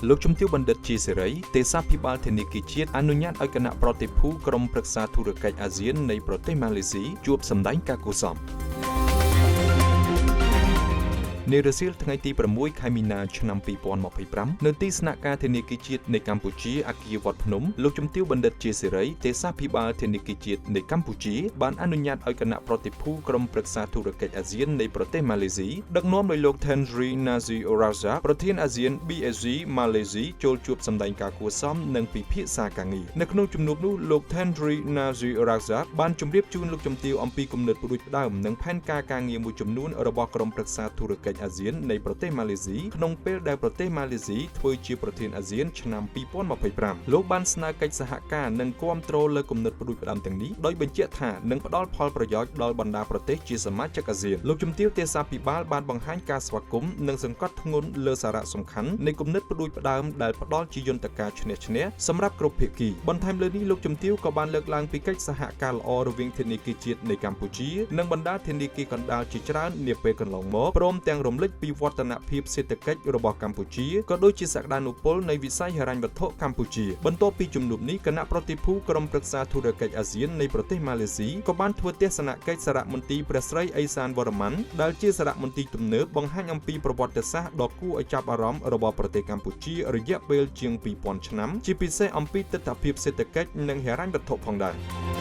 លោកជំទាវបណ្ឌិតជាសេរីទេសាភិបាលធនាគារជាតិអនុញ្ញាតឲ្យគណៈប្រតិភូក្រុមប្រឹក្សាធុរកិច្ចអាស៊ាននៃប្រទេសម៉ាឡេស៊ីជួបសម្ដែងការគួរសមនៅរសៀលថ្ងៃទី6 ខែមីនាឆ្នាំ2025នៅទីស្នាក់ការធនាគារជាតិនៃកម្ពុជាអគារវត្តភ្នំលោកជំទាវបណ្ឌិតជាសេរីទេសាភិបាលធនាគារជាតិនៃកម្ពុជាបានអនុញ្ញាតឲ្យគណៈប្រតិភូក្រុមប្រឹក្សាធុរកិច្ចអាស៊ាននៃប្រទេសម៉ាឡេស៊ីដឹកនាំដោយលោក Thenri Nazi Oraza ប្រធានអាស៊ាន BSG ម៉ាឡេស៊ីចូលជួបសម្ដែងការគួរសមនិងពិភាក្សាការងារនៅក្នុងជំនួបនោះលោក Thenri Nazi Oraza បានជម្រាបជូនលោកជំទាវអំពីគំនិតផ្ដួចផ្ដើមនិងផែនការការងារមួយចំនួនរបស់ក្រុមប្រឹក្សាធុរកិច្ចអាស៊ាននៃប្រទេសម៉ាឡេស៊ីក្នុងពេលដែលប្រទេសម៉ាឡេស៊ីធ្វើជាប្រធានអាស៊ានឆ្នាំ2025លោកបានស្នើកិច្ចសហការនិងគាំទ្រលើគំនិតផ្ដួចផ្ដើមទាំងនេះដោយបញ្ជាក់ថានឹងផ្ដល់ផលប្រយោជន៍ដល់បណ្ដាប្រទេសជាសមាជិកអាស៊ានលោកជំទាវទេសាភិបាលបានបង្ហាញការស្វាគមន៍និងសង្កត់ធ្ងន់លើសារៈសំខាន់នៃគំនិតផ្ដួចផ្ដើមដែលផ្ដល់ជាយន្តការឈ្នះឈ្នះសម្រាប់គ្រប់ភាគីបន្ថែមលើនេះលោកជំទាវក៏បានលើកឡើងពីកិច្ចសហការល្អរវាងធនាគារជាតិនៃកម្ពុជានិងបណ្ដាធនាគារកណ្ដាលជាច្រើននាពេលកន្លងមកព្រមទាំងរំលេចពីវឌ្ឍនភាពសេដ្ឋកិច្ចរបស់កម្ពុជាក៏ដូចជាសក្តានុពលនៃវិស័យហិរញ្ញវត្ថុកម្ពុជាបន្ទាប់ពីជំនួបនេះគណៈប្រតិភូក្រុមប្រឹក្សាធុរកិច្ចអាស៊ាននៃប្រទេសម៉ាឡេស៊ីក៏បានធ្វើទស្សនកិច្ចសារមន្ទីរព្រះស្រីអេសានវរ្ម័នដែលជាសារមន្ទីរទំនើបបង្ហាញអំពីប្រវត្តិសាស្ត្រដ៏គួរឲ្យចាប់អារម្មណ៍របស់ប្រទេសកម្ពុជារយៈពេលជាង 2000 ឆ្នាំជាពិសេសអំពីទិដ្ឋភាពសេដ្ឋកិច្ចនិងហិរញ្ញវត្ថុផងដែរ